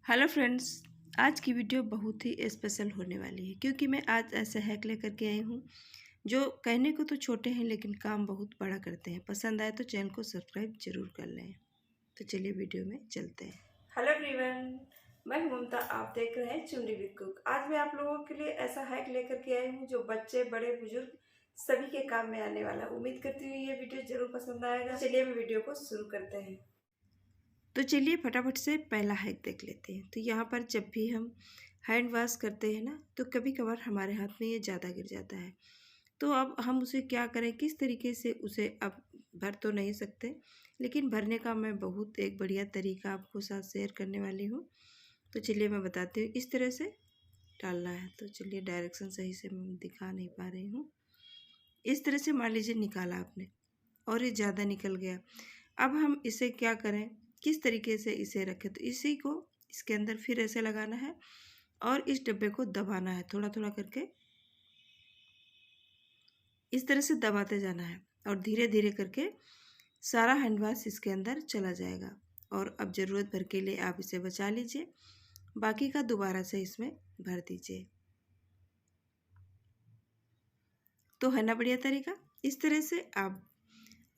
Hello friends. आज की video बहुत ही स्पेशल होने वाली है क्योंकि मैं आज ऐसा हैक लेकर के आई हूँ जो कहने को तो छोटे हैं लेकिन काम बहुत बड़ा करते हैं। पसंद आए तो चैनल को सब्सक्राइब जरूर कर लें। तो चलिए वीडियो में चलते हैं। हेलो एवरीवन, मैं हूं ममता, आप देख रहे हैं चुंडी विद कुक। आज मैं आप लोगों के लिए ऐसा हैक लेकर के आई हूँ जो बच्चे बड़े बुजुर्ग सभी के काम में आने वाला। उम्मीद करती हूँ ये वीडियो जरूर पसंद आएगा। चलिए हम वीडियो को शुरू करते हैं। तो चलिए फटाफट से पहला हैक देख लेते हैं। तो यहाँ पर जब भी हम हैंड वॉश करते हैं ना, तो कभी कभार हमारे हाथ में ये ज़्यादा गिर जाता है। तो अब हम उसे क्या करें, किस तरीके से उसे अब भर तो नहीं सकते, लेकिन भरने का मैं बहुत एक बढ़िया तरीका आपको साथ शेयर करने वाली हूँ। तो चलिए मैं बताती हूँ। इस तरह से डालना है। तो चलिए डायरेक्शन सही से मैं दिखा नहीं पा रही हूँ। इस तरह से मान लीजिए निकाला आपने और ये ज़्यादा निकल गया। अब हम इसे क्या करें, किस तरीके से इसे रखें। तो इसी को इसके अंदर फिर ऐसे लगाना है और इस डब्बे को दबाना है थोड़ा थोड़ा करके। इस तरह से दबाते जाना है और धीरे धीरे करके सारा हैंड वॉश इसके अंदर चला जाएगा। और अब ज़रूरत भर के लिए आप इसे बचा लीजिए, बाकी का दोबारा से इसमें भर दीजिए। तो है ना बढ़िया तरीका। इस तरह से आप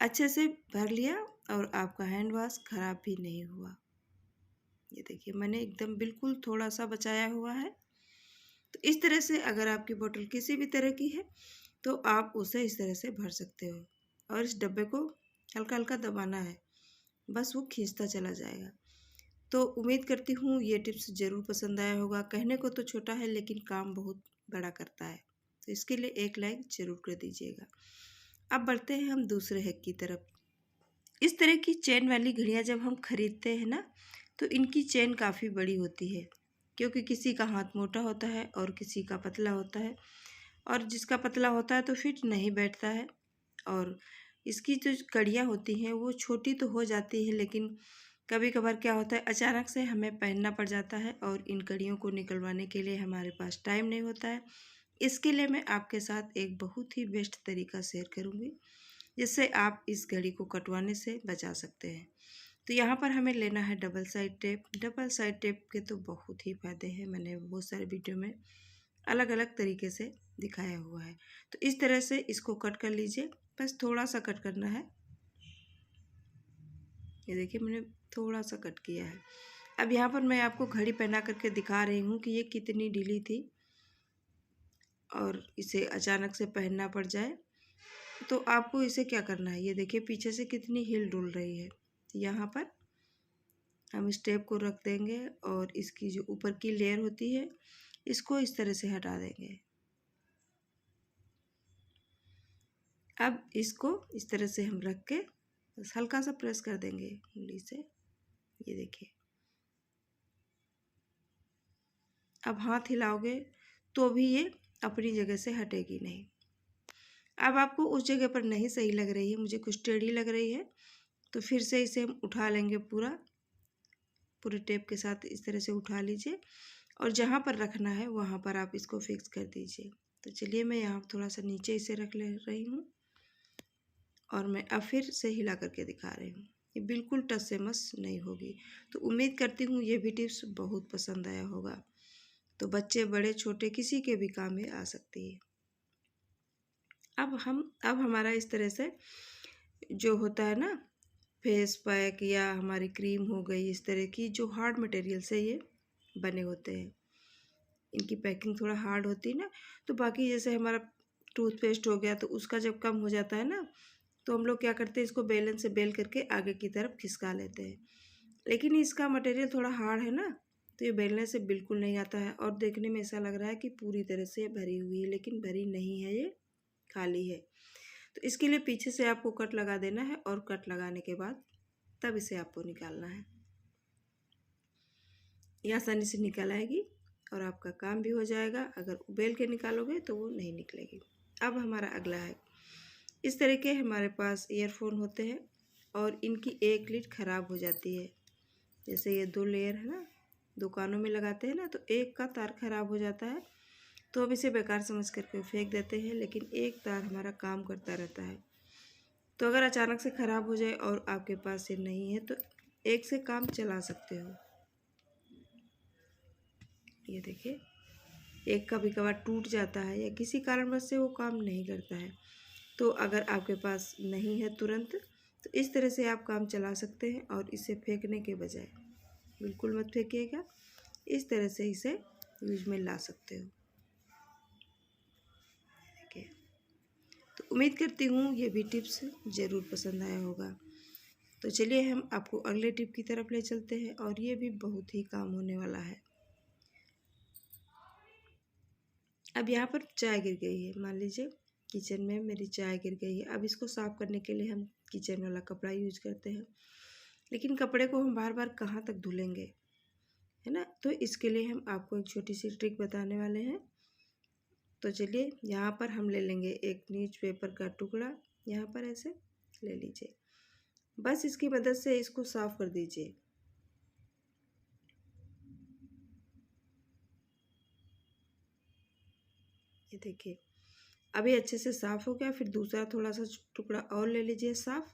अच्छे से भर लिया और आपका हैंड वॉश ख़राब भी नहीं हुआ। ये देखिए मैंने एकदम बिल्कुल थोड़ा सा बचाया हुआ है। तो इस तरह से अगर आपकी बोतल किसी भी तरह की है तो आप उसे इस तरह से भर सकते हो और इस डब्बे को हल्का हल्का दबाना है, बस वो खींचता चला जाएगा। तो उम्मीद करती हूँ ये टिप्स ज़रूर पसंद आया होगा। कहने को तो छोटा है लेकिन काम बहुत बड़ा करता है। तो इसके लिए एक लाइक ज़रूर कर दीजिएगा। अब बढ़ते हैं हम दूसरे हैक की तरफ। इस तरह की चेन वाली घड़ियाँ जब हम खरीदते हैं ना, तो इनकी चेन काफ़ी बड़ी होती है क्योंकि किसी का हाथ मोटा होता है और किसी का पतला होता है। और जिसका पतला होता है तो फिट नहीं बैठता है। और इसकी जो कड़ियाँ होती हैं वो छोटी तो हो जाती है, लेकिन कभी कभार क्या होता है अचानक से हमें पहनना पड़ जाता है और इन कड़ियों को निकलवाने के लिए हमारे पास टाइम नहीं होता है। इसके लिए मैं आपके साथ एक बहुत ही बेस्ट तरीका शेयर करूँगी जिससे आप इस घड़ी को कटवाने से बचा सकते हैं। तो यहाँ पर हमें लेना है double side tape. Double side tape के तो बहुत ही फ़ायदे हैं, मैंने बहुत सारे वीडियो में अलग अलग तरीके से दिखाया हुआ है। तो इस तरह से इसको कट कर लीजिए, बस थोड़ा सा कट करना है। ये देखिए मैंने थोड़ा सा कट किया है। अब यहाँ पर मैं आपको घड़ी पहना करके दिखा रही हूँ कि ये कितनी ढीली थी और इसे अचानक से पहनना पड़ जाए तो आपको इसे क्या करना है। ये देखिए पीछे से कितनी हिल डुल रही है। यहाँ पर हम इस टेप को रख देंगे और इसकी जो ऊपर की लेयर होती है इसको इस तरह से हटा देंगे। अब इसको इस तरह से हम रख के बस हल्का सा प्रेस कर देंगे उंगली से। ये देखिए अब हाथ हिलाओगे तो भी ये अपनी जगह से हटेगी नहीं। अब आपको उस जगह पर नहीं सही लग रही है, मुझे कुछ टेढ़ी लग रही है, तो फिर से इसे हम उठा लेंगे। पूरे टेप के साथ इस तरह से उठा लीजिए और जहाँ पर रखना है वहाँ पर आप इसको फिक्स कर दीजिए। तो चलिए मैं यहाँ थोड़ा सा नीचे इसे रख ले रही हूँ और मैं अब फिर से हिला करके दिखा रही हूँ। ये बिल्कुल टच से मस नहीं होगी। तो उम्मीद करती हूँ ये भी टिप्स बहुत पसंद आया होगा। तो बच्चे बड़े छोटे किसी के भी काम में आ सकती है। अब हमारा इस तरह से जो होता है ना फेस पैक या हमारी क्रीम हो गई, इस तरह की जो हार्ड मटेरियल से ये बने होते हैं, इनकी पैकिंग थोड़ा हार्ड होती है ना। तो बाकी जैसे हमारा टूथपेस्ट हो गया तो उसका जब कम हो जाता है ना, तो हम लोग क्या करते हैं इसको बेलन से बेल करके आगे की तरफ खिसका लेते हैं। लेकिन इसका मटेरियल थोड़ा हार्ड है ना, तो ये बेलने से बिल्कुल नहीं आता है और देखने में ऐसा लग रहा है कि पूरी तरह से भरी हुई है, लेकिन भरी नहीं है, ये खाली है। तो इसके लिए पीछे से आपको कट लगा देना है और कट लगाने के बाद तब इसे आपको निकालना है। ये आसानी से निकल आएगी और आपका काम भी हो जाएगा। अगर उबेल के निकालोगे तो वो नहीं निकलेगी। अब हमारा अगला है, इस तरह के हमारे पास ईयरफोन होते हैं और इनकी एक लीड ख़राब हो जाती है। जैसे ये 2 लेयर है ना, दुकानों में लगाते हैं ना, तो एक का तार ख़राब हो जाता है तो हम इसे बेकार समझ करके फेंक देते हैं, लेकिन एक तार हमारा काम करता रहता है। तो अगर अचानक से ख़राब हो जाए और आपके पास ये नहीं है तो एक से काम चला सकते हो। ये देखिए, एक कभी कभार टूट जाता है या किसी कारणवश से वो काम नहीं करता है। तो अगर आपके पास नहीं है तुरंत, तो इस तरह से आप काम चला सकते हैं और इसे फेंकने के बजाय बिल्कुल मत फेंकिएगा, इस तरह से इसे यूज में ला सकते हो। देखिए, तो उम्मीद करती हूँ ये भी टिप्स ज़रूर पसंद आया होगा। तो चलिए हम आपको अगले टिप की तरफ ले चलते हैं और ये भी बहुत ही काम होने वाला है। अब यहाँ पर चाय गिर गई है, मान लीजिए किचन में मेरी चाय गिर गई है। अब इसको साफ़ करने के लिए हम किचन वाला कपड़ा यूज करते हैं, लेकिन कपड़े को हम बार बार कहाँ तक धुलेंगे, है ना। तो इसके लिए हम आपको एक छोटी सी ट्रिक बताने वाले हैं। तो चलिए, यहाँ पर हम ले लेंगे एक न्यूज़पेपर का टुकड़ा, यहाँ पर ऐसे ले लीजिए। बस इसकी मदद से इसको साफ़ कर दीजिए। ये देखिए, अभी अच्छे से साफ़ हो गया। फिर दूसरा थोड़ा सा टुकड़ा और ले लीजिए साफ़,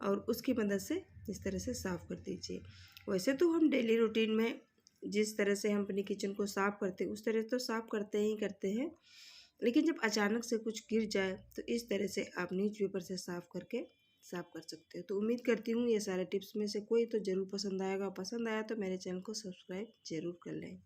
और उसकी मदद से इस तरह से साफ़ कर दीजिए। वैसे तो हम डेली रूटीन में जिस तरह से हम अपनी किचन को साफ़ करते हैं उस तरह तो साफ़ करते ही करते हैं, लेकिन जब अचानक से कुछ गिर जाए तो इस तरह से आप न्यूज़पेपर से साफ़ करके साफ़ कर सकते हो। तो उम्मीद करती हूँ ये सारे टिप्स में से कोई तो ज़रूर पसंद आएगा। पसंद आया तो मेरे चैनल को सब्सक्राइब ज़रूर कर लें।